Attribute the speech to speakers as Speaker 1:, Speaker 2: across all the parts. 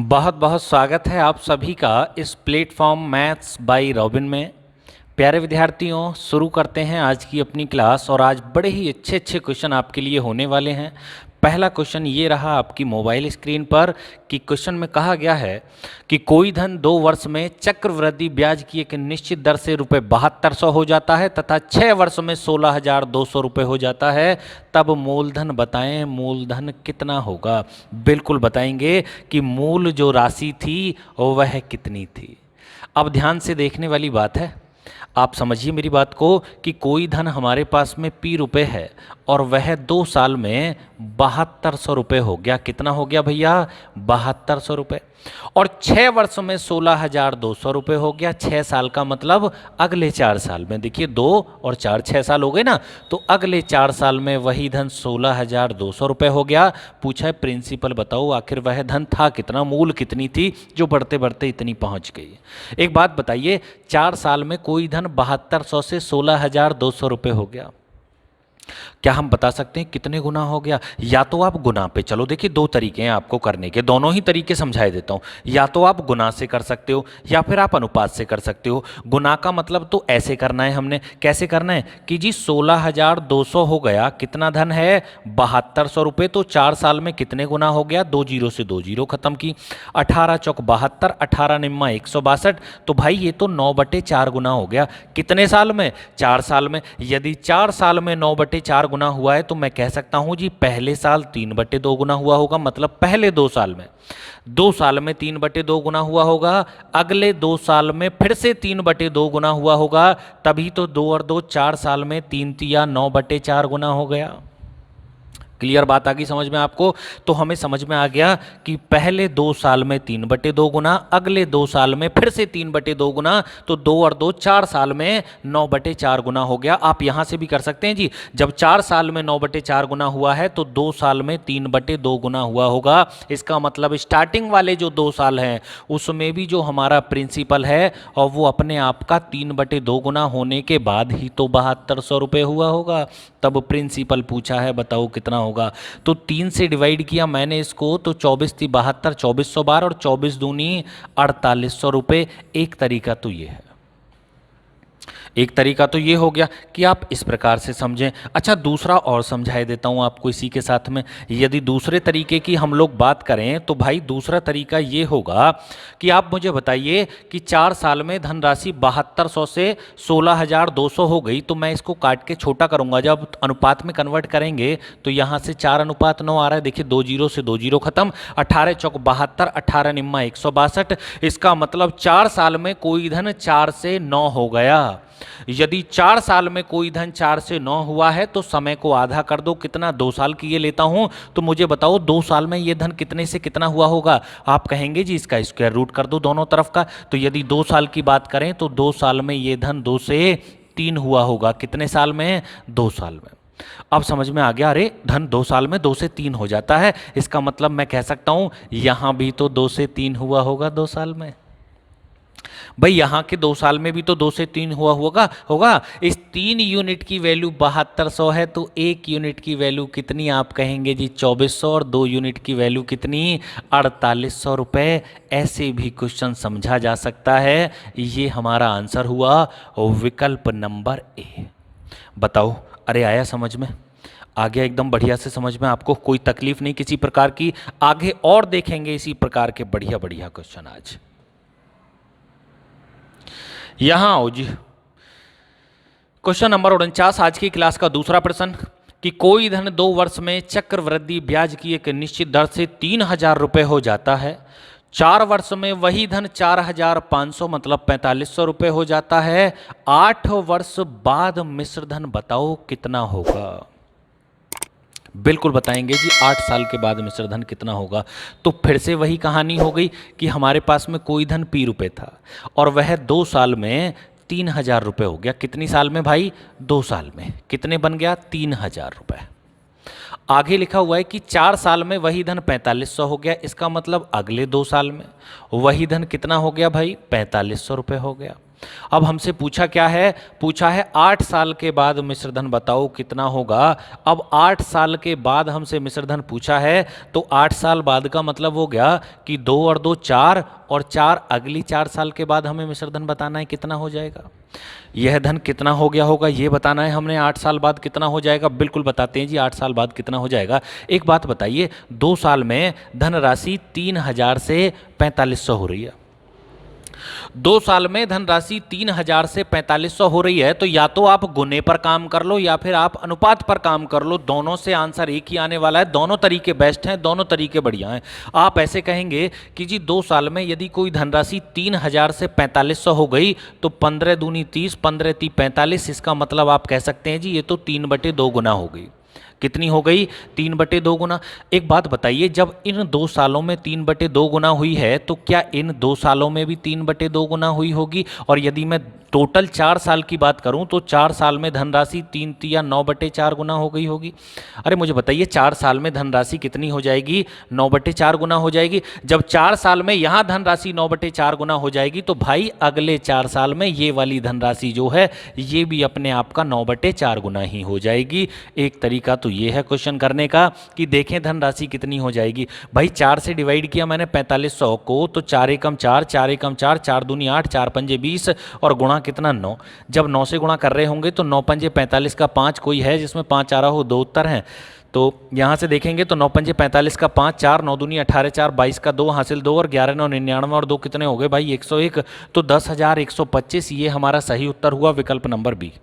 Speaker 1: बहुत बहुत स्वागत है आप सभी का इस प्लेटफॉर्म मैथ्स बाय रॉबिन में। प्यारे विद्यार्थियों, शुरू करते हैं आज की अपनी क्लास। और आज बड़े ही अच्छे अच्छे क्वेश्चन आपके लिए होने वाले हैं। पहला क्वेश्चन ये रहा आपकी मोबाइल स्क्रीन पर कि क्वेश्चन में कहा गया है कि कोई धन 2 वर्ष में चक्रवृद्धि ब्याज की एक निश्चित दर से ₹7200 हो जाता है तथा 6 वर्ष में 16,200 रुपये हो जाता है, तब मूलधन बताएं, मूलधन कितना होगा। बिल्कुल बताएंगे कि मूल जो राशि थी वह कितनी थी। अब ध्यान से देखने वाली बात है, आप समझिए मेरी बात को कि कोई धन हमारे पास में पी रुपए है और वह 2 साल में 7200 रुपये हो गया। कितना हो गया भैया? 7200 रुपये। और 6 वर्ष में 16,200 रुपये हो गया। 6 साल का मतलब अगले 4 साल में, देखिए 2 और 4 6 साल हो गए ना, तो अगले 4 साल में वही धन 16,200 रुपये हो गया। पूछा है प्रिंसिपल बताओ आखिर वह धन था कितना, मूल कितनी थी जो बढ़ते बढ़ते इतनी पहुंच गई। एक बात बताइए, 4 साल में कोई धन 7200 से 16,200 रुपये हो गया, क्या हम बता सकते हैं कितने गुना हो गया? या तो आप गुना पे चलो, देखिए 2 तरीके हैं आपको करने के, दोनों ही तरीके समझाई देता हूं। या तो आप गुना से कर सकते हो या फिर आप अनुपात से कर सकते हो। गुना का मतलब तो ऐसे करना है, हमने कैसे करना है कि जी 16,200 हो गया, कितना धन है? 7200 रुपये। तो 4 साल में कितने गुना हो गया? 2 जीरो से 2 जीरो खत्म की। 18 चौक 72, 18 निम्मा 162। तो भाई ये तो 9/4 गुना हो गया। कितने साल में? 4 साल में। यदि 4 साल में 9/4 गुना हुआ है तो मैं कह सकता हूं जी पहले साल 3/2 गुना हुआ होगा, मतलब पहले 2 साल में। 2 साल में 3/2 गुना हुआ होगा, अगले 2 साल में फिर से 3/2 गुना हुआ होगा, तभी तो 2 और 2 4 साल में 3 तिया 9/4 गुना हो गया। क्लियर बात आ गई समझ में आपको? तो हमें समझ में आ गया कि पहले 2 साल में 3/2 गुना, अगले 2 साल में फिर से 3/2 गुना, तो 2 और 2 4 साल में 9/4 गुना हो गया। आप यहां से भी कर सकते हैं जी, जब 4 साल में 9/4 गुना हुआ है तो 2 साल में 3/2 गुना हुआ होगा। इसका मतलब स्टार्टिंग वाले जो 2 साल हैं उसमें भी जो हमारा प्रिंसिपल है और वो अपने आप का 3/2 गुना होने के बाद ही तो 7200 रुपये हुआ होगा। तब प्रिंसिपल पूछा है बताओ कितना होगा। तो 3 से डिवाइड किया मैंने इसको, तो 24 × 72, 2400 बार और 24 दूनी 4800 रुपये। एक तरीका तो ये है, एक तरीका तो ये हो गया कि आप इस प्रकार से समझें। अच्छा, दूसरा और समझाई देता हूं आपको इसी के साथ में। यदि दूसरे तरीके की हम लोग बात करें तो भाई दूसरा तरीका ये होगा कि आप मुझे बताइए कि 4 साल में धनराशि 7200 से 16,200 हो गई, तो मैं इसको काट के छोटा करूंगा। जब अनुपात में कन्वर्ट करेंगे तो यहां से 4:9 आ रहा है, देखिए 2 जीरो से 2 जीरो खत्म। 18 चौक 72, 18 निम्मा 162। इसका मतलब 4 साल में कोई धन 4 से 9 हो गया। यदि 4 साल में कोई धन 4 से 9 हुआ है तो समय को आधा कर दो, कितना? 2 साल की ये लेता हूं, तो मुझे बताओ 2 साल में ये धन कितने से कितना हुआ होगा? आप कहेंगे जी इसका स्क्वायर रूट कर दो दोनों तरफ का। तो यदि 2 साल की बात करें तो 2 साल में ये धन 2 से 3 हुआ होगा। कितने साल में? 2 साल में। अब समझ में आ गया, अरे धन 2 साल में 2 से 3 हो जाता है, इसका मतलब मैं कह सकता हूं यहां भी तो 2 से 3 हुआ होगा 2 साल में। भाई यहां के 2 साल में भी तो 2 से 3 हुआ होगा। इस 3 यूनिट की वैल्यू 7200 है, तो 1 यूनिट की वैल्यू कितनी? आप कहेंगे जी 2400, और 2 यूनिट की वैल्यू कितनी? 4800 रुपये। ऐसे भी क्वेश्चन समझा जा सकता है। ये हमारा आंसर हुआ विकल्प नंबर ए। बताओ, अरे आया समझ में? आ गया एकदम बढ़िया से समझ में? आपको कोई तकलीफ नहीं किसी प्रकार की? आगे और देखेंगे इसी प्रकार के बढ़िया बढ़िया क्वेश्चन आज। यहां आओ जी, क्वेश्चन नंबर 49 आज की क्लास का दूसरा प्रश्न कि कोई धन 2 वर्ष में चक्रवृद्धि ब्याज की एक निश्चित दर से 3,000 रुपये हो जाता है। 4 वर्ष में वही धन 4,500 मतलब 4,500 रुपये हो जाता है। 8 वर्ष बाद मिश्र धन बताओ कितना होगा? बिल्कुल बताएंगे जी, 8 साल के बाद मिश्र धन कितना होगा। तो फिर से वही कहानी हो गई कि हमारे पास में कोई धन पी रुपये था और वह 2 साल में 3,000 रुपये हो गया। कितनी साल में भाई? 2 साल में। कितने बन गया? 3,000 रुपये। आगे लिखा हुआ है कि 4 साल में वही धन 4,500 हो गया। इसका मतलब अगले 2 साल में वही धन कितना हो गया भाई? 4,500 रुपये हो गया। अब हमसे पूछा क्या है, पूछा है 8 साल के बाद मिश्र धन बताओ कितना होगा। अब 8 साल के बाद हमसे मिश्र धन पूछा है, तो 8 साल बाद का मतलब हो गया कि 2 और 2 4, और 4 अगली 4 साल के बाद हमें मिश्र धन बताना है कितना हो जाएगा। यह धन कितना हो गया होगा ये बताना है हमने, 8 साल बाद कितना हो जाएगा। बिल्कुल बताते हैं जी, 8 साल बाद कितना हो जाएगा। एक बात बताइए, 2 साल में धनराशि 3000 से 4500 हो रही है। 2 साल में धनराशि 3000 से 4500 हो रही है, तो या तो आप गुने पर काम कर लो या फिर आप अनुपात पर काम कर लो, दोनों से आंसर एक ही आने वाला है। दोनों तरीके बेस्ट हैं, दोनों तरीके बढ़िया हैं। आप ऐसे कहेंगे कि जी 2 साल में यदि कोई धनराशि 3000 से 4500 हो गई तो 15 दूनी 30, 15 ती 45, इसका मतलब आप कह सकते हैं जी ये तो 3/2 गुना हो गई। कितनी हो गई? 3/2 गुना। एक बात बताइए, जब इन 2 सालों में 3/2 गुना हुई है तो क्या इन 2 सालों में भी 3/2 गुना हुई होगी? और यदि मैं टोटल 4 साल की बात करूं तो 4 साल में धनराशि 3 या 9/4 गुना हो गई होगी। अरे मुझे बताइए 4 साल में धनराशि कितनी हो जाएगी? 9/4 गुना हो जाएगी। जब 4 साल में यहां धनराशि 9/4 गुना हो जाएगी तो भाई अगले 4 साल में ये वाली धनराशि जो है ये भी अपने आप का 9/4 गुना ही हो जाएगी। एक तरीका तो ये है क्वेश्चन करने का कि देखें धनराशि कितनी हो जाएगी। भाई 4 से डिवाइड किया मैंने 4500 को, तो 4 एकम 4, 4 एकम 4, 4 दूनी 8, 4 पंजे 20 और गुणा कितना 9। जब 9 से गुणा कर रहे होंगे तो 9 पंजे 45 का 5 कोई है जिसमें 5 आ रहा हो, 2 उत्तर हैं। तो यहां से देखेंगे तो 9 पंजे 45 का 5, 4 9 दूनी 18, 4 22 का 2 हासिल 2 और 11 9 99 और 2 कितने हो गए भाई 101। तो 10,125 ये हमारा सही उत्तर हुआ, विकल्प नंबर बी।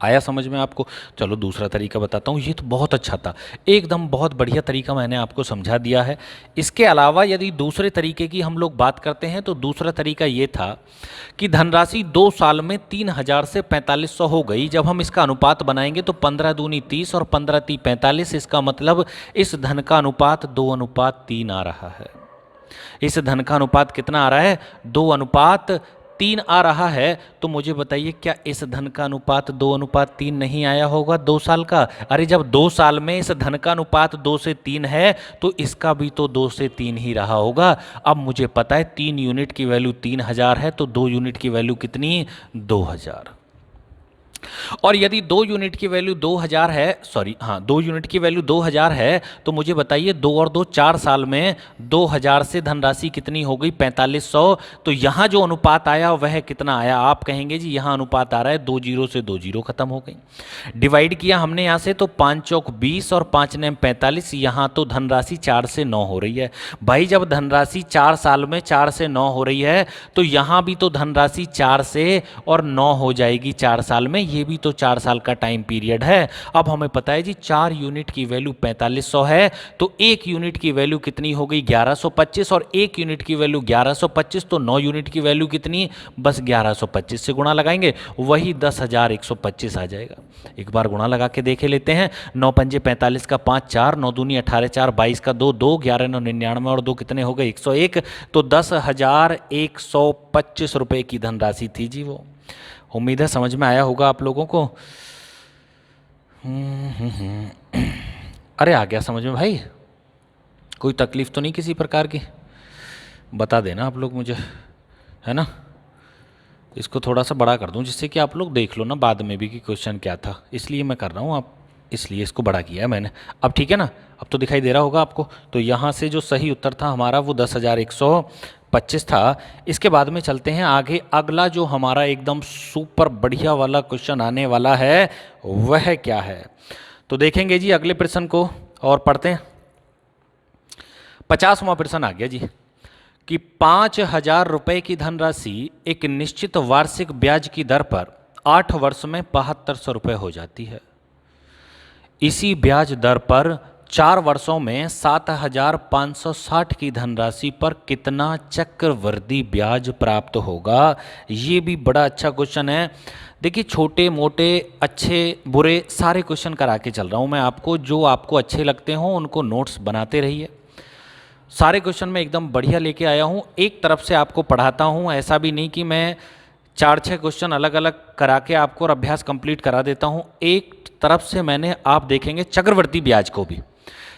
Speaker 1: आया समझ में आपको? चलो दूसरा तरीका बताता हूँ, ये तो बहुत अच्छा था, एकदम बहुत बढ़िया तरीका मैंने आपको समझा दिया है। इसके अलावा यदि दूसरे तरीके की हम लोग बात करते हैं तो दूसरा तरीका ये था कि धनराशि 2 साल में 3000 से 4500 हो गई। जब हम इसका अनुपात बनाएंगे तो 15 दूनी 30 और 15 ती 45, इसका मतलब इस धन का अनुपात 2:3 आ रहा है। इस धन का अनुपात कितना आ रहा है? 2:3 आ रहा है। तो मुझे बताइए क्या इस धन का अनुपात 2:3 नहीं आया होगा 2 साल का? अरे जब 2 साल में इस धन का अनुपात 2 से 3 है तो इसका भी तो 2 से 3 ही रहा होगा। अब मुझे पता है 3 यूनिट की वैल्यू 3000 है, तो 2 यूनिट की वैल्यू कितनी? 2000। और यदि 2 यूनिट की वैल्यू 2000 है, सॉरी हाँ 2 यूनिट की वैल्यू 2000 है, तो मुझे बताइए 2 और 2 4 साल में 2000 से धनराशि कितनी हो गई? 4500। तो यहाँ जो अनुपात आया वह कितना आया? आप कहेंगे जी यहाँ अनुपात आ रहा है 2 जीरो से 2 जीरो खत्म हो गई। डिवाइड किया हमने यहाँ से तो 5 चौक 20 और 5 नेम 45, यहाँ तो धनराशि 4 से 9 हो रही है। भाई जब धनराशि 4 साल में 4 से 9 हो रही है तो यहाँ भी तो धनराशि 4 से और 9 हो जाएगी 4 साल में, ये भी तो 4 साल का टाइम पीरियड है। अब हमें पता है जी 4 यूनिट की वैल्यू 4500 है, तो 1 यूनिट की वैल्यू कितनी हो गई? 1125, और 1 यूनिट की वैल्यू 1125, तो 9 यूनिट की वैल्यू कितनी? बस 1125 से गुणा लगाएंगे, वही 10,125 आ जाएगा। एक बार गुणा लगा के देखे लेते हैं। 9 पंजे 45 का 5 4, 9 दूनी 18, 4 22 का 2 2, 11 9 99 और 2 कितने हो गए? 101। तो 10,125 रुपये की धनराशि थी जी वो। उम्मीद है समझ में आया होगा आप लोगों को। अरे आ गया समझ में भाई? कोई तकलीफ तो नहीं किसी प्रकार की? बता देना आप लोग मुझे, है ना। इसको थोड़ा सा बड़ा कर दूं जिससे कि आप लोग देख लो ना बाद में भी कि क्वेश्चन क्या था, इसलिए मैं कर रहा हूँ, आप इसलिए इसको बड़ा किया है मैंने। अब ठीक है ना, अब तो दिखाई दे रहा होगा आपको। तो यहाँ से जो सही उत्तर था हमारा वो 10,125 था। इसके बाद में चलते हैं आगे। अगला जो हमारा एकदम सुपर बढ़िया वाला क्वेश्चन आने वाला है वह क्या है, तो देखेंगे जी अगले प्रश्न को और पढ़ते हैं। 50वां प्रश्न आ गया जी कि 5,000 रुपये की धनराशि एक निश्चित वार्षिक ब्याज की दर पर 8 वर्ष में 7200 रुपये हो जाती है। इसी ब्याज दर पर 4 वर्षों में 7,560 की धनराशि पर कितना चक्रवृद्धि ब्याज प्राप्त होगा? ये भी बड़ा अच्छा क्वेश्चन है। देखिए छोटे मोटे अच्छे बुरे सारे क्वेश्चन करा के चल रहा हूँ मैं आपको, जो आपको अच्छे लगते हों उनको नोट्स बनाते रहिए। सारे क्वेश्चन मैं एकदम बढ़िया लेके आया हूँ, एक तरफ से आपको पढ़ाता हूँ, ऐसा भी नहीं कि मैं 4-6 क्वेश्चन अलग अलग करा के आपको और अभ्यास कंप्लीट करा देता हूँ। एक तरफ से मैंने, आप देखेंगे चक्रवृद्धि ब्याज को भी,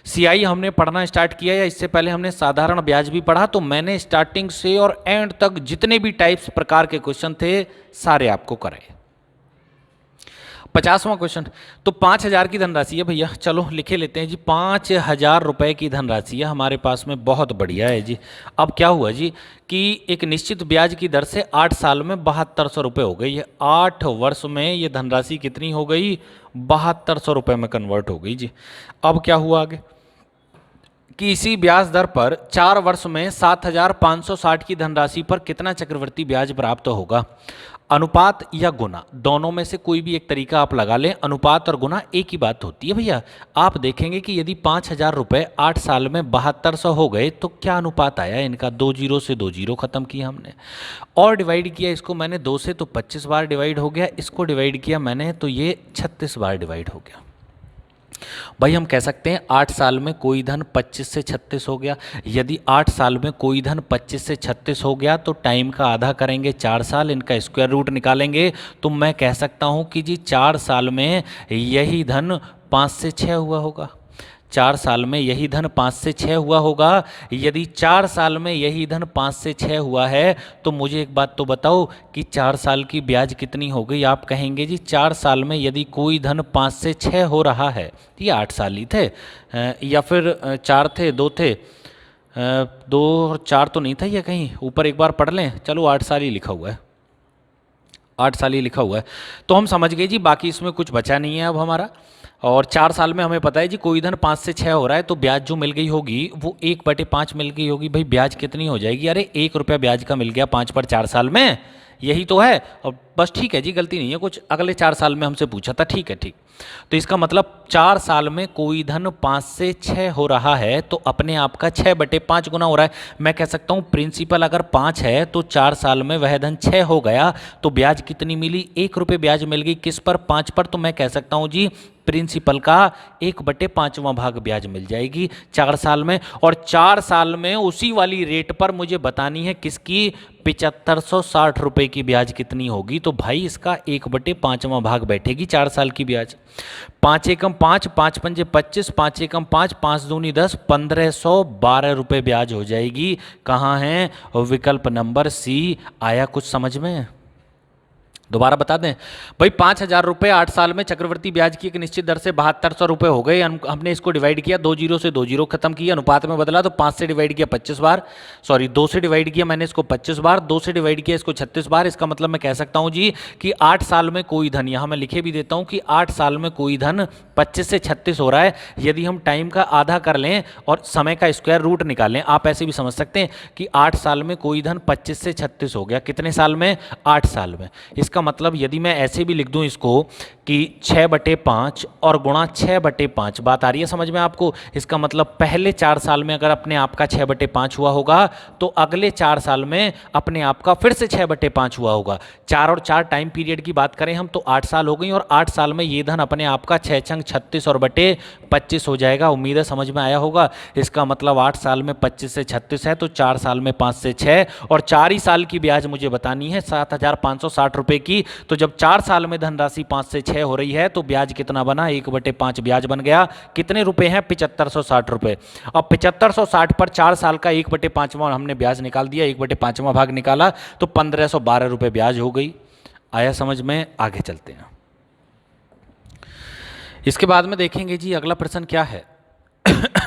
Speaker 1: सीआई हमने पढ़ना स्टार्ट किया या इससे पहले हमने साधारण ब्याज भी पढ़ा? तो मैंने स्टार्टिंग से और एंड तक जितने भी टाइप्स प्रकार के क्वेश्चन थे सारे आपको कराए। 50वां क्वेश्चन, तो 5,000 की धनराशि है भैया, चलो लिखे लेते हैं जी। 5,000 रुपए की धनराशि है हमारे पास में, बहुत बढ़िया है जी। अब क्या हुआ जी कि एक निश्चित ब्याज की दर से 8 साल में 7200 रुपये हो गई है। 8 वर्ष में ये धनराशि कितनी हो गई? 7200 रुपये में कन्वर्ट हो गई जी। अब क्या हुआ आगे कि इसी ब्याज दर पर 4 वर्ष में 7,560 की धनराशि पर कितना चक्रवृद्धि ब्याज प्राप्त होगा? अनुपात या गुना, दोनों में से कोई भी एक तरीका आप लगा लें। अनुपात और गुना एक ही बात होती है भैया। आप देखेंगे कि यदि 5,000 रुपये 8 साल में 7200 हो गए तो क्या अनुपात आया इनका? 2 जीरो से 2 जीरो खत्म किया हमने और डिवाइड किया इसको मैंने 2 से, तो 25 बार डिवाइड हो गया। इसको डिवाइड किया मैंने तो ये 36 बार डिवाइड हो गया। भाई हम कह सकते हैं 8 साल में कोई धन 25 से 36 हो गया। यदि 8 साल में कोई धन 25 से 36 हो गया तो टाइम का आधा करेंगे 4 साल, इनका स्क्वायर रूट निकालेंगे तो मैं कह सकता हूं कि जी 4 साल में यही धन 5 से 6 हुआ होगा। 4 साल में यही धन 5 से 6 हुआ होगा। यदि 4 साल में यही धन 5 से 6 हुआ है तो मुझे एक बात तो बताओ कि 4 साल की ब्याज कितनी हो गई? आप कहेंगे जी 4 साल में यदि कोई धन 5 से 6 हो रहा है, ये 8 साल ही थे या फिर 4 थे, 2 थे, 2 और 4 तो नहीं था ये, कहीं ऊपर एक बार पढ़ लें। चलो 8 साल ही लिखा हुआ है, 8 साल ही लिखा हुआ है तो हम समझ गए जी। बाकी इसमें कुछ बचा नहीं है अब हमारा। और 4 साल में हमें पता है जी कोई धन 5 से 6 हो रहा है तो ब्याज जो मिल गई होगी वो 1/5 मिल गई होगी। भाई ब्याज कितनी हो जाएगी? अरे 1 रुपया ब्याज का मिल गया 5 पर 4 साल में, यही तो है। और बस ठीक है जी, गलती नहीं है कुछ। अगले 4 साल में हमसे पूछा था, ठीक है ठीक। तो इसका मतलब 4 साल में कोई धन 5 से 6 हो रहा है तो अपने आप का 6/5 गुना हो रहा है। मैं कह सकता हूं प्रिंसिपल अगर 5 है तो 4 साल में वह धन 6 हो गया तो ब्याज कितनी मिली? 1 रुपये ब्याज मिल गई। किस पर? 5 पर। तो मैं कह सकता हूं जी प्रिंसिपल का 1/5वां भाग ब्याज मिल जाएगी 4 साल में। और 4 साल में उसी वाली रेट पर मुझे बतानी है किसकी? 7560 रुपये की ब्याज कितनी होगी? तो भाई इसका 1/5वां भाग बैठेगी 4 साल की ब्याज। 5 एकम 5, 5 पंजे 25, 5 एकम 5, 5 दूनी 10, 1512 रुपये ब्याज हो जाएगी। कहाँ है? विकल्प नंबर सी। आया कुछ समझ में? दोबारा बता दें भाई, 5,000 रुपये 8 साल में चक्रवृद्धि ब्याज की एक निश्चित दर से 7200 रुपये हो गए। हमने इसको डिवाइड किया 2 जीरो से 2 जीरो खत्म किया, अनुपात में बदला तो 5 से डिवाइड किया 25 बार, सॉरी 2 से डिवाइड किया मैंने इसको 25 बार, 2 से डिवाइड किया इसको 36 बार। इसका मतलब मैं कह सकता हूं जी कि 8 साल में कोई धन, यहां मैं लिखे भी देता हूं कि 8 साल में कोई धन 25 से 36 हो रहा है। यदि हम टाइम का आधा कर लें और समय का स्क्वायर रूट निकालें, आप ऐसे भी समझ सकते हैं कि 8 साल में कोई धन 25 से 36 हो गया। कितने साल में? 8 साल में। इसका मतलब यदि मैं ऐसे भी लिख दूं इसको कि 6/5 और गुणा 6/5, बात आ रही है समझ में आपको? इसका मतलब पहले 4 साल में अगर अपने आप का 6/5 हुआ होगा तो अगले 4 साल में अपने आप का फिर से 6/5 हुआ होगा। 4 और 4 टाइम पीरियड की बात करें हम तो 8 साल हो गई और 8 साल में ये धन अपने आप का 6 छंग 36 और बटे 25 हो जाएगा। उम्मीद है समझ में आया होगा। इसका मतलब 8 साल में 25 से 36 है तो 4 साल में 5 से 6 और 4 ही साल की ब्याज मुझे बतानी है 7,560 रुपये की। तो जब 4 साल में धनराशि 5 से 6 हो रही है तो ब्याज कितना बना? 1/5 ब्याज बन गया। कितने रुपए हैं? 7560 रुपये। अब 7560 पर 4 साल का 1/5वां हमने ब्याज निकाल दिया, 1/5वां भाग निकाला तो 1512 रुपये ब्याज हो गई। आया समझ में? आगे चलते हैं। इसके बाद में देखेंगे जी अगला प्रश्न क्या है।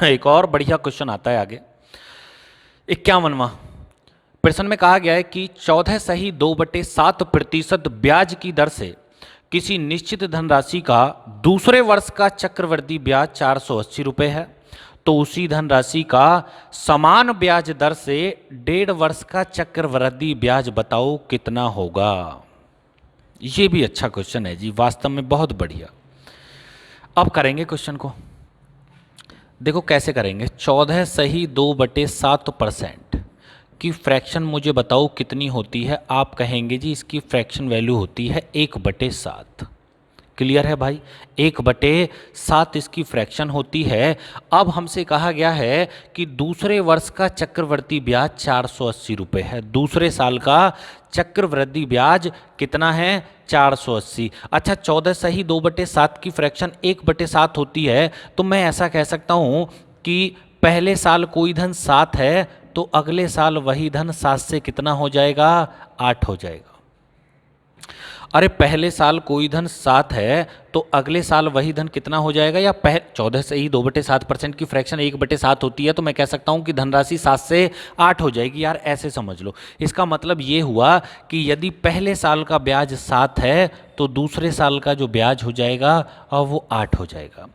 Speaker 1: एक और बढ़िया क्वेश्चन आता है आगे। 51वां प्रश्न में कहा गया है कि 14.2/7% ब्याज की दर से किसी निश्चित धनराशि का दूसरे वर्ष का चक्रवृद्धि ब्याज 480 रुपये है तो उसी धनराशि का समान ब्याज दर से 1.5 वर्ष का चक्रवृद्धि ब्याज बताओ कितना होगा। ये भी अच्छा क्वेश्चन है जी, वास्तव में बहुत बढ़िया। अब करेंगे क्वेश्चन को, देखो कैसे करेंगे। 14.2/7% की फ्रैक्शन मुझे बताओ कितनी होती है। आप कहेंगे जी इसकी फ्रैक्शन वैल्यू होती है 1/7। क्लियर है भाई? 1/7 इसकी फ्रैक्शन होती है। अब हमसे कहा गया है कि दूसरे वर्ष का चक्रवृद्धि ब्याज 480 रुपये है। दूसरे साल का चक्रवृद्धि ब्याज कितना है? 480। अच्छा 14.2/7 की फ्रैक्शन 1/7 होती है तो मैं ऐसा कह सकता हूं कि पहले साल कोई धन 7 है तो अगले साल वही धन 7 से कितना हो जाएगा, 8 हो जाएगा। अरे पहले साल कोई धन 7 है तो अगले साल वही धन कितना हो जाएगा, या 14 से ही 2/7% की फ्रैक्शन 1/7 होती है, तो मैं कह सकता हूं कि धनराशि 7 से 8 हो जाएगी। यार ऐसे समझ लो, इसका मतलब ये हुआ कि यदि पहले साल का ब्याज 7 है तो दूसरे साल का जो ब्याज हो जाएगा और वो 8 हो जाएगा।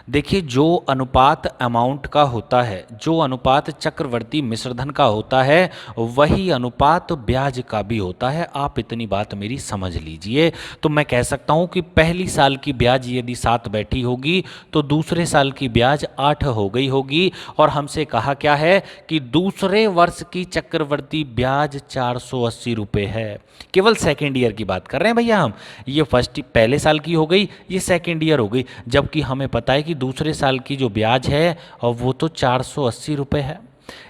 Speaker 1: देखिए, जो अनुपात अमाउंट का होता है, जो अनुपात चक्रवर्ती मिश्रधन का होता है, वही अनुपात ब्याज का भी होता है। आप इतनी बात मेरी समझ लीजिए। तो मैं कह सकता हूं कि पहली साल की ब्याज यदि 7 बैठी होगी तो दूसरे साल की ब्याज 8 हो गई होगी। और हमसे कहा क्या है कि दूसरे वर्ष की चक्रवर्ती ब्याज 480 रुपये है। केवल सेकेंड ईयर की बात कर रहे हैं भैया हम। ये पहले साल की हो गई, ये सेकेंड ईयर हो गई, जबकि हमें पता है कि दूसरे साल की जो ब्याज है और वो तो 480 रुपये है।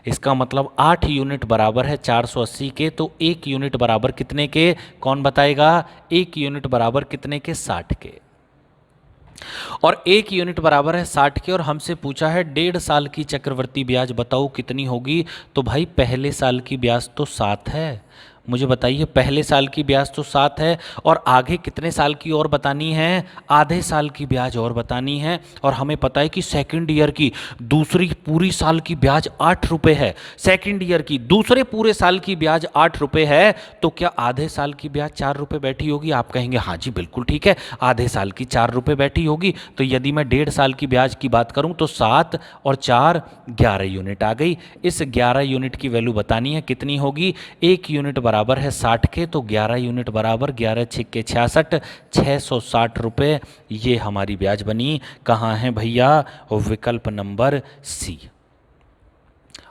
Speaker 1: इसका मतलब 8 यूनिट बराबर है 480 के, तो 1 यूनिट बराबर कितने के, कौन बताएगा? 1 यूनिट बराबर कितने के, 60 के। और 1 यूनिट बराबर है 60 के, और हमसे पूछा है 1.5 साल की चक्रवर्ती ब्याज बताओ कितनी होगी। तो भाई पहले साल की ब्याज तो 7 है, मुझे बताइए पहले साल की ब्याज तो 7 है, और आगे कितने साल की और बतानी है, आधे साल की ब्याज और बतानी है। और हमें पता है कि सेकंड ईयर की दूसरी पूरी साल की ब्याज 8 रुपये है। सेकंड ईयर की दूसरे पूरे साल की ब्याज 8 रुपये है, तो क्या आधे साल की ब्याज 4 रुपये बैठी होगी? आप कहेंगे हाँ जी बिल्कुल ठीक है, आधे साल की 4 रुपये बैठी होगी। तो यदि मैं 1.5 साल की ब्याज की बात करूं तो 7 और 4 11 यूनिट आ गई। इस 11 यूनिट की वैल्यू बतानी है कितनी होगी। 1 यूनिट बराबर है 60 के, तो 11 यूनिट बराबर 11 छिक्के 66, 660 रुपये। ये हमारी ब्याज बनी। कहाँ है भैया? विकल्प नंबर सी।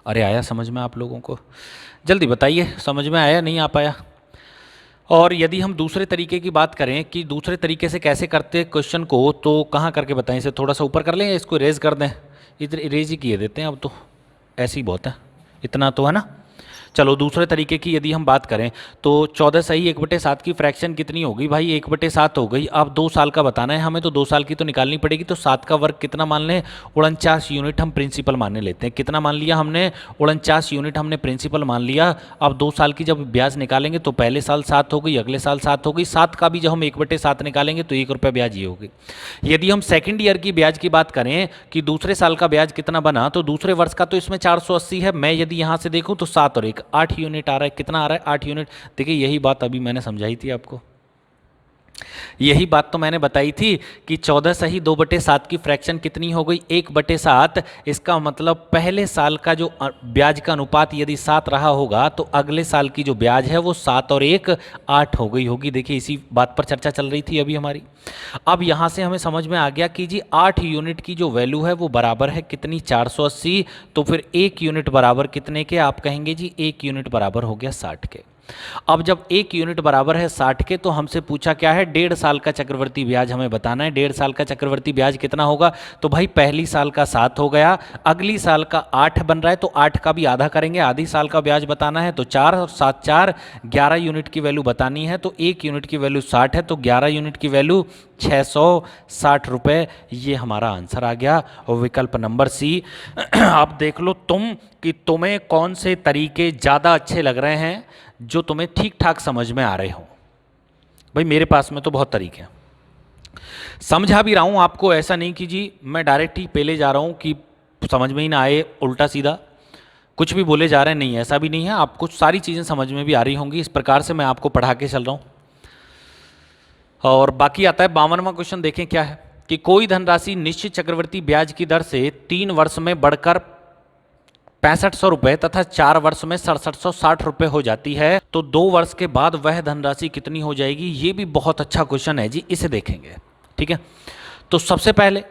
Speaker 1: अरे आया समझ में आप लोगों को? जल्दी बताइए, समझ में आया नहीं आ पाया? और यदि हम दूसरे तरीके की बात करें कि दूसरे तरीके से कैसे करते क्वेश्चन को, तो कहाँ करके बताएं? इसे थोड़ा सा ऊपर कर लें या इसको इरेज कर दें? इधर इरेज ही किए देते हैं, अब तो ऐसे ही बहुत है, इतना तो है ना। चलो दूसरे तरीके की यदि हम बात करें तो 14 सही 1/7 की फ्रैक्शन कितनी होगी भाई? 1/7 हो गई। अब 2 साल का बताना है हमें, तो 2 साल की तो निकालनी पड़ेगी। तो 7 का वर्ग कितना मान लें? 49 यूनिट हम प्रिंसिपल मानने लेते हैं। कितना मान लिया हमने? 49 यूनिट हमने प्रिंसिपल मान लिया। अब 2 साल की जब ब्याज निकालेंगे तो पहले साल 7 हो गई, अगले साल 7 हो गई। 7 का भी जब हम 1/7 निकालेंगे तो 1 रुपये ब्याज ये होगी। यदि हम सेकेंड ईयर की ब्याज की बात करें कि दूसरे साल का ब्याज कितना बना, तो दूसरे वर्ष का तो इसमें 480 है। मैं यदि यहाँ से देखूँ तो 7 और 1 8 यूनिट आ रहा है। कितना आ रहा है? 8 यूनिट। देखिए यही बात अभी मैंने समझाई थी आपको, यही बात तो मैंने बताई थी कि 14 सही 2/7 की फ्रैक्शन कितनी हो गई? 1/7। इसका मतलब पहले साल का जो ब्याज का अनुपात यदि 7 रहा होगा तो अगले साल की जो ब्याज है वो 7 और 1 8 हो गई होगी। देखिए इसी बात पर चर्चा चल रही थी अभी हमारी। अब यहाँ से हमें समझ में आ गया कि जी 8 यूनिट की जो वैल्यू है वो बराबर है कितनी? 480। तो फिर 1 यूनिट बराबर कितने के? आप कहेंगे जी 1 यूनिट बराबर हो गया 60 के। अब जब 1 यूनिट बराबर है 60 के, तो हमसे पूछा क्या है? 1.5 साल का चक्रवर्ती ब्याज हमें बताना है। 1.5 साल का चक्रवर्ती ब्याज कितना होगा? तो भाई पहली साल का 7 हो गया, अगली साल का 8 बन रहा है, तो 8 का भी आधा करेंगे। आधी साल का ब्याज बताना है तो 4 और 7 4 11 यूनिट की वैल्यू बतानी है। तो 1 यूनिट की वैल्यू 60 है, तो 11 यूनिट की वैल्यू 660 रुपये। ये हमारा आंसर आ गया, और विकल्प नंबर सी। आप देख लो तुम कि तुम्हें कौन से तरीके ज़्यादा अच्छे लग रहे हैं, जो तुम्हें ठीक ठाक समझ में आ रहे हो। भाई मेरे पास में तो बहुत तरीके हैं, समझा भी रहा हूँ आपको। ऐसा नहीं कि जी मैं डायरेक्ट ही पेले जा रहा हूँ कि समझ में ही ना आए, उल्टा सीधा कुछ भी बोले जा रहे हैं, नहीं ऐसा भी नहीं है। आपको सारी चीज़ें समझ में भी आ रही होंगी, इस प्रकार से मैं आपको पढ़ा के चल रहा हूँ। और बाकी आता है 52वां क्वेश्चन। देखें क्या है कि कोई धनराशि निश्चित चक्रवर्ती ब्याज की दर से 3 वर्ष में बढ़कर 6500 रुपये तथा 4 वर्ष में 6760 रुपये हो जाती है, तो 2 वर्ष के बाद वह धनराशि कितनी हो जाएगी? ये भी बहुत अच्छा क्वेश्चन है जी, इसे देखेंगे। ठीक है, तो सबसे पहले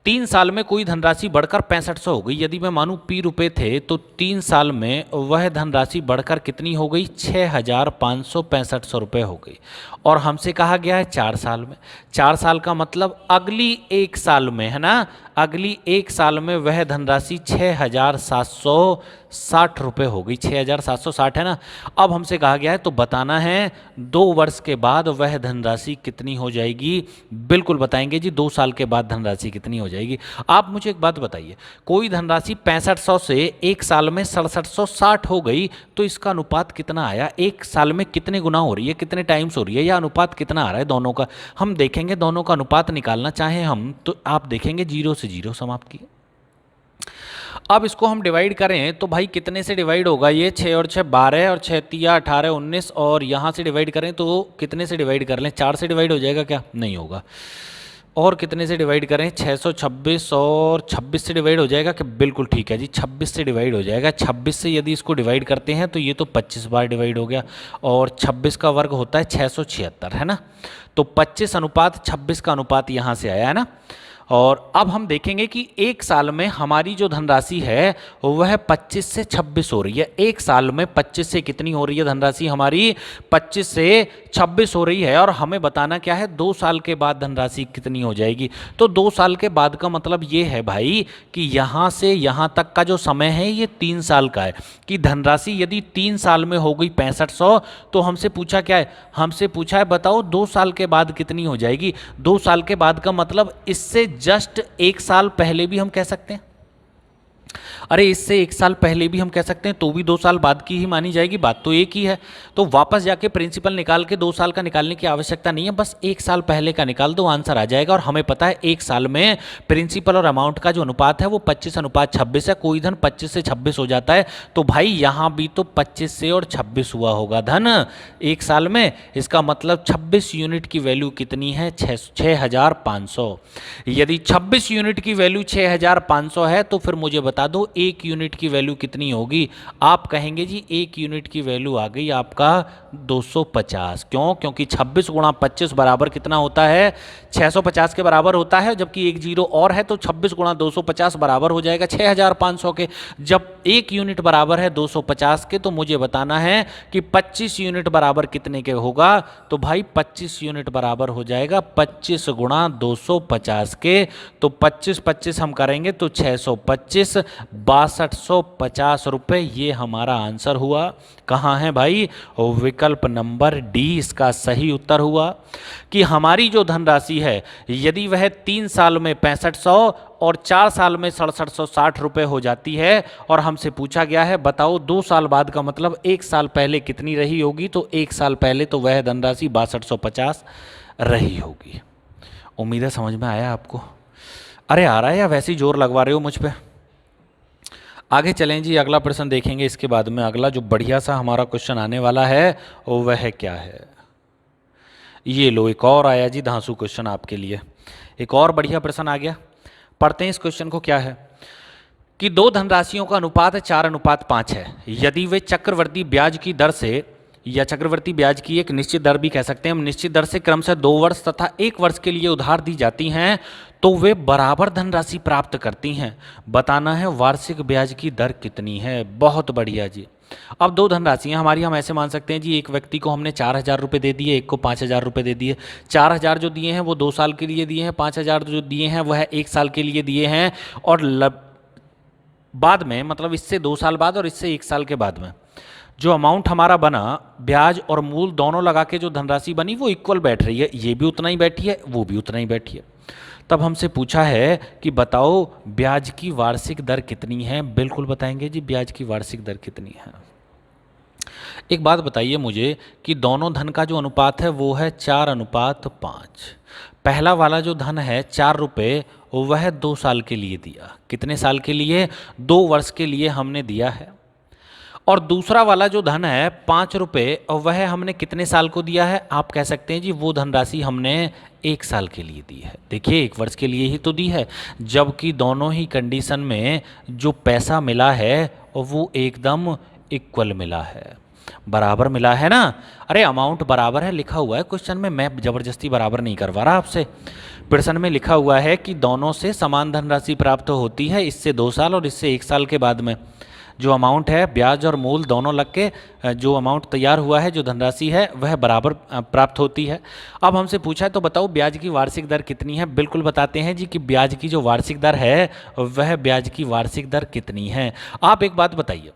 Speaker 1: 3 साल में कोई धनराशि बढ़कर 6500 हो गई। यदि मैं मानूं P रुपये थे, तो 3 साल में वह धनराशि बढ़कर कितनी हो गई? 6565 रुपये हो गई। और हमसे कहा गया है 4 साल में। 4 साल का मतलब अगली 1 साल में, है ना, अगली 1 साल में वह धनराशि 6760 रुपये हो गई। 6760 है ना। अब हमसे कहा गया है तो बताना है 2 वर्ष के बाद वह धनराशि कितनी हो जाएगी। बिल्कुल बताएंगे जी, 2 साल के बाद धनराशि कितनी हो जाएगी। आप मुझे एक बात बताइए, कोई धनराशि 6500 से एक साल में 6760 हो गई तो इसका अनुपात कितना आया, एक साल में कितने गुना हो रही है, कितने टाइम्स हो रही है, या अनुपात कितना आ रहा है दोनों का। हम देखेंगे, दोनों का अनुपात निकालना चाहें हम तो आप देखेंगे 0 से 0 समाप्त किए। अब इसको हम डिवाइड करें तो भाई कितने से डिवाइड होगा, ये 6 और 6 12 और 6 तिया 18 19, और यहाँ से डिवाइड करें तो कितने से डिवाइड कर लें, 4 से डिवाइड हो जाएगा क्या, नहीं होगा। और कितने से डिवाइड करें, 626 और 26 से डिवाइड हो जाएगा क्या, बिल्कुल ठीक है जी, 26 से डिवाइड हो जाएगा। 26 से यदि इसको डिवाइड करते हैं तो ये तो 25 बार डिवाइड हो गया, और 26 का वर्ग होता है 676, है ना। तो 25 अनुपात 26 का अनुपात यहाँ से आया है ना। और अब हम देखेंगे कि एक साल में हमारी जो धनराशि है वह 25 से 26 हो रही है। एक साल में 25 से कितनी हो रही है धनराशि हमारी, 25 से 26 हो रही है। और हमें बताना क्या है, 2 साल के बाद धनराशि कितनी हो जाएगी। तो 2 साल के बाद का मतलब ये है भाई कि यहाँ से यहाँ तक का जो समय है ये 3 साल का है। कि धनराशि यदि 3 साल में हो गई 6500, तो हमसे पूछा क्या है, हमसे पूछा है बताओ 2 साल के बाद कितनी हो जाएगी। 2 साल के बाद का मतलब इससे जस्ट 1 साल पहले भी हम कह सकते हैं, अरे इससे 1 साल पहले भी हम कह सकते हैं तो भी 2 साल बाद की ही मानी जाएगी, बात तो एक ही है। तो वापस जाके प्रिंसिपल निकाल के 2 साल का निकालने की आवश्यकता नहीं है, बस 1 साल पहले का निकाल दो, आंसर आ जाएगा। और हमें पता है 1 साल में प्रिंसिपल और अमाउंट का जो अनुपात है वो 25:26 है। कोई धन 25 से 26 हो जाता है, तो भाई यहाँ भी तो 25 से और 26 हुआ होगा धन 1 साल में। इसका मतलब 26 यूनिट की वैल्यू कितनी है, 6500। यदि 26 यूनिट की वैल्यू 6500 है तो फिर मुझे बता दो 1 यूनिट की वैल्यू कितनी होगी। आप कहेंगे जी 1 यूनिट की वैल्यू आ गई आपका 250। क्यों, क्योंकि 26 गुणा 25 बराबर कितना होता है, 650 के बराबर होता है। जबकि एक जीरो और है तो 26 गुणा 250 बराबर हो जाएगा 6500 के। जब 1 यूनिट बराबर है 250 के, तो मुझे बताना है कि 25 यूनिट बराबर कितने के होगा। तो भाई 25 यूनिट बराबर हो जाएगा 25 गुणा 250 के। तो 25 हम करेंगे तो 625, 6250 रुपये, ये हमारा आंसर हुआ। कहाँ है भाई, विकल्प नंबर डी इसका सही उत्तर हुआ। कि हमारी जो धनराशि है यदि वह 3 साल में 6500 और 4 साल में 6760 रुपये हो जाती है, और हमसे पूछा गया है बताओ 2 साल बाद का मतलब 1 साल पहले कितनी रही होगी, तो 1 साल पहले तो वह धनराशि 6250 रही होगी। उम्मीद है समझ में आया आपको। अरे आ रहा है या वैसे ही जोर लगवा रहे हो मुझ पे। आगे चलें जी, अगला प्रश्न देखेंगे। इसके बाद में अगला जो बढ़िया सा हमारा क्वेश्चन आने वाला है वह क्या है, ये लो एक और आया जी धांसू क्वेश्चन आपके लिए। एक और बढ़िया प्रश्न आ गया, पढ़ते हैं इस क्वेश्चन को। क्या है कि 2 धनराशियों का अनुपात 4:5 है। यदि वे चक्रवर्ती ब्याज की दर से, या चक्रवर्ती ब्याज की एक निश्चित दर भी कह सकते हैं हम, निश्चित दर से क्रमशः 2 वर्ष तथा 1 वर्ष के लिए उधार दी जाती हैं, तो वे बराबर धनराशि प्राप्त करती हैं। बताना है वार्षिक ब्याज की दर कितनी है। बहुत बढ़िया जी। अब 2 धनराशियाँ हमारी, हम ऐसे मान सकते हैं जी, एक व्यक्ति को हमने 4000 रुपये दे दिए, एक को 5000 रुपये दे दिए। 4000 जो दिए हैं वो 2 साल के लिए दिए हैं, 5000 जो दिए हैं वह 1 साल के लिए दिए हैं। और बाद में, मतलब इससे 2 साल बाद और इससे 1 साल के बाद में जो अमाउंट हमारा बना, ब्याज और मूल दोनों लगा के जो धनराशि बनी वो इक्वल बैठ रही है। ये भी उतना ही बैठी है, वो भी उतना ही बैठी है। तब हमसे पूछा है कि बताओ ब्याज की वार्षिक दर कितनी है। बिल्कुल बताएंगे जी, ब्याज की वार्षिक दर कितनी है। एक बात बताइए मुझे कि दोनों धन का जो अनुपात है वो है 4:5। पहला वाला जो धन है 4 रुपये, वह 2 साल के लिए दिया। कितने साल के लिए, 2 वर्ष के लिए हमने दिया है। और दूसरा वाला जो धन है 5 रुपये, और वह हमने कितने साल को दिया है, आप कह सकते हैं जी वो धनराशि हमने 1 साल के लिए दी है। देखिए 1 वर्ष के लिए ही तो दी है, जबकि दोनों ही कंडीशन में जो पैसा मिला है वो एकदम इक्वल मिला है, बराबर मिला है ना। अरे अमाउंट बराबर है लिखा हुआ है क्वेश्चन में, मैं ज़बरदस्ती बराबर नहीं करवा रहा आपसे। प्रश्न में लिखा हुआ है कि दोनों से समान धनराशि प्राप्त होती है, इससे 2 साल और इससे 1 साल के बाद में। जो अमाउंट है, ब्याज और मूल दोनों लग के जो अमाउंट तैयार हुआ है, जो धनराशि है वह बराबर प्राप्त होती है। अब हमसे पूछा है तो बताओ ब्याज की वार्षिक दर कितनी है। बिल्कुल बताते हैं जी कि ब्याज की जो वार्षिक दर है वह ब्याज की वार्षिक दर कितनी है। आप एक बात बताइए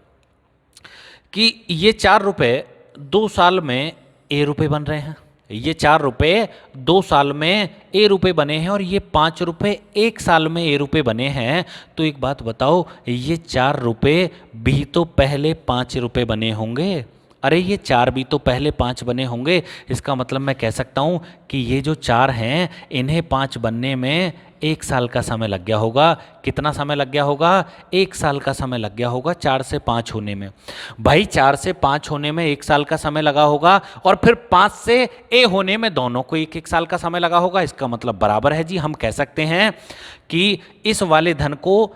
Speaker 1: कि ये 4 रुपये 2 साल में ए रुपये बन रहे हैं, ये 4 रुपये 2 साल में ए रुपये बने हैं और ये 5 रुपये 1 साल में ए रुपये बने हैं। तो एक बात बताओ, ये 4 रुपये भी तो पहले 5 रुपये बने होंगे। अरे ये 4 भी तो पहले 5 बने होंगे। इसका मतलब मैं कह सकता हूँ कि ये जो 4 हैं इन्हें 5 बनने में 1 साल का समय लग गया होगा। कितना समय लग गया होगा? 1 साल का समय लग गया होगा 4 से 5 होने में। भाई 4 से 5 होने में 1 साल का समय लगा होगा और फिर 5 से ए होने में दोनों को 1-1 साल का समय लगा होगा। इसका मतलब बराबर है जी। हम कह सकते हैं कि इस वाले धन को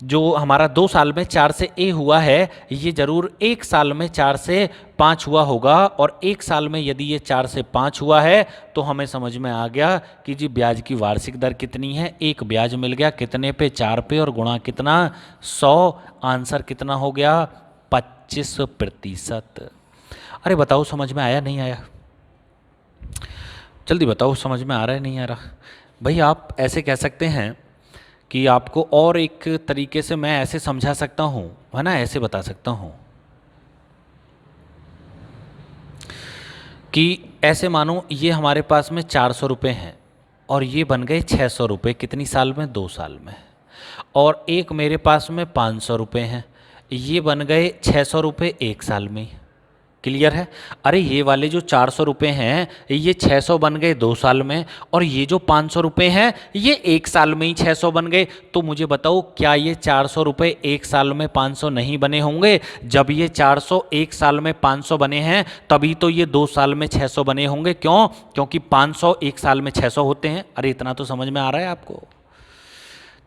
Speaker 1: जो हमारा 2 साल में 4 से ए हुआ है, ये जरूर 1 साल में 4 से 5 हुआ होगा। और 1 साल में यदि ये 4 से 5 हुआ है तो हमें समझ में आ गया कि जी ब्याज की वार्षिक दर कितनी है। एक ब्याज मिल गया कितने पे? 4 पे, और गुणा कितना? 100। आंसर कितना हो गया? 25%। अरे बताओ समझ में आया नहीं आया? जल्दी बताओ समझ में आ रहा है नहीं आ रहा? भाई आप ऐसे कह सकते हैं कि आपको और एक तरीके से मैं ऐसे समझा सकता हूँ, है ना, ऐसे बता सकता हूँ कि ऐसे मानो ये हमारे पास में 400 रुपये हैं और ये बन गए 600 रुपये। कितनी साल में? 2 साल में। और एक मेरे पास में 500 रुपये हैं, ये बन गए 600 रुपये 1 साल में। क्लियर है? अरे ये वाले जो 400 रुपये हैं ये 600 बन गए 2 साल में, और ये जो 500 रुपये हैं ये 1 साल में ही 600 बन गए। तो मुझे बताओ क्या ये 400 रुपये 1 साल में 500 नहीं बने होंगे? जब ये 400 1 साल में 500 बने हैं तभी तो ये 2 साल में 600 बने होंगे। क्यों? क्योंकि 500 1 साल में 600 होते हैं। अरे इतना तो समझ में आ रहा है आपको?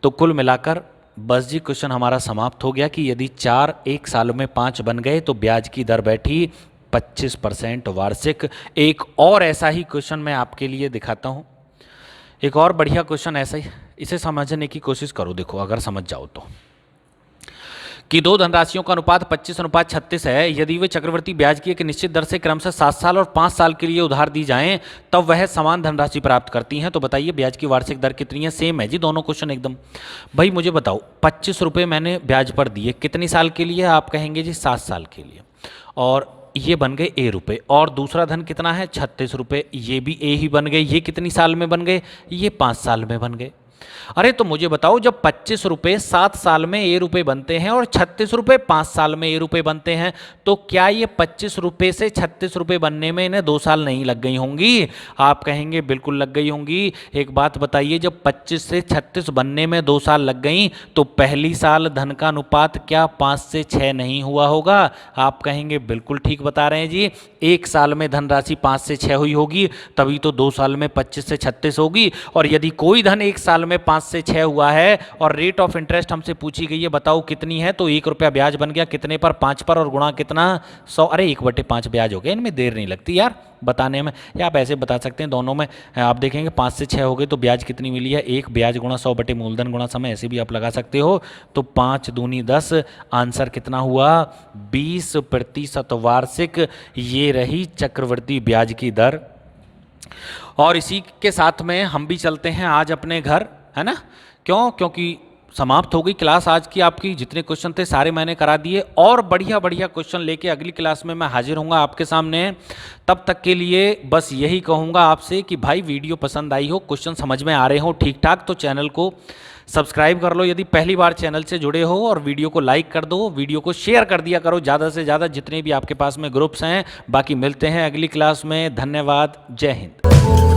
Speaker 1: तो कुल मिलाकर बस जी क्वेश्चन हमारा समाप्त हो गया कि यदि 4 1 साल में 5 बन गए तो ब्याज की दर बैठी 25% वार्षिक। एक और ऐसा ही क्वेश्चन मैं आपके लिए दिखाता हूँ। एक और बढ़िया क्वेश्चन ऐसा ही, इसे समझने की कोशिश करो। देखो अगर समझ जाओ तो, कि 2 धनराशियों का अनुपात 25:36 है। यदि वे चक्रवृद्धि ब्याज की एक निश्चित दर से क्रमशः 7 साल और 5 साल के लिए उधार दी जाएं तब वह समान धनराशि प्राप्त करती हैं। तो बताइए ब्याज की वार्षिक दर कितनी है? सेम है जी दोनों क्वेश्चन एकदम। भाई मुझे बताओ 25 रुपये मैंने ब्याज पर दिए, कितनी साल के लिए? आप कहेंगे जी 7 साल के लिए, और ये बन गए ए रुपये। और दूसरा धन कितना है? 36 रुपये, ये भी ए ही बन गए। ये कितनी साल में बन गए? ये 5 साल में बन गए। अरे तो मुझे बताओ जब 25 रुपये 7 साल में ए रुपये बनते हैं और 36 रुपये 5 साल में ए रुपये बनते हैं, तो क्या ये 25 रुपये से 36 रुपये बनने में इन्हें 2 साल नहीं लग गई होंगी? आप कहेंगे बिल्कुल लग गई होंगी। एक बात बताइए, जब 25 से 36 बनने में 2 साल लग गई तो पहली साल धन का अनुपात क्या 5 से 6 नहीं हुआ होगा? आप कहेंगे बिल्कुल ठीक बता रहे हैं जी। 1 साल में धनराशि 5 से 6 हुई होगी, तभी तो 2 साल में 25 से 36 होगी। और यदि कोई धन 1 साल में 5 से 6 हुआ है और रेट ऑफ इंटरेस्ट हमसे पूछी गई है बताओ कितनी है, तो 1 रुपया ब्याज बन गया कितने पर? 5 पर, और गुणा कितना? 100। अरे 1/5 ब्याज हो गया। इनमें देर नहीं लगती यार बताने में, या आप ऐसे बता सकते हैं दोनों में। आप देखेंगे 5 से 6 हो गए तो ब्याज कितनी मिली है? 1 ब्याज गुणा 100 मूलधन गुणा समय, ऐसे भी आप लगा सकते हो। तो 5 दूनी 10, आंसर कितना हुआ? 20% वार्षिक। ये रही चक्रवृद्धि ब्याज की दर। और इसी के साथ में हम भी चलते हैं आज अपने घर, है ना? क्यों? क्योंकि समाप्त हो गई क्लास आज की आपकी। जितने क्वेश्चन थे सारे मैंने करा दिए, और बढ़िया बढ़िया क्वेश्चन लेके अगली क्लास में मैं हाजिर होऊंगा आपके सामने। तब तक के लिए बस यही कहूँगा आपसे कि भाई वीडियो पसंद आई हो, क्वेश्चन समझ में आ रहे हो ठीक ठाक, तो चैनल को सब्सक्राइब कर लो यदि पहली बार चैनल से जुड़े हो, और वीडियो को लाइक कर दो, वीडियो को शेयर कर दिया करो ज़्यादा से ज़्यादा जितने भी आपके पास में ग्रुप्स हैं। बाकी मिलते हैं अगली क्लास में। धन्यवाद। जय हिंद।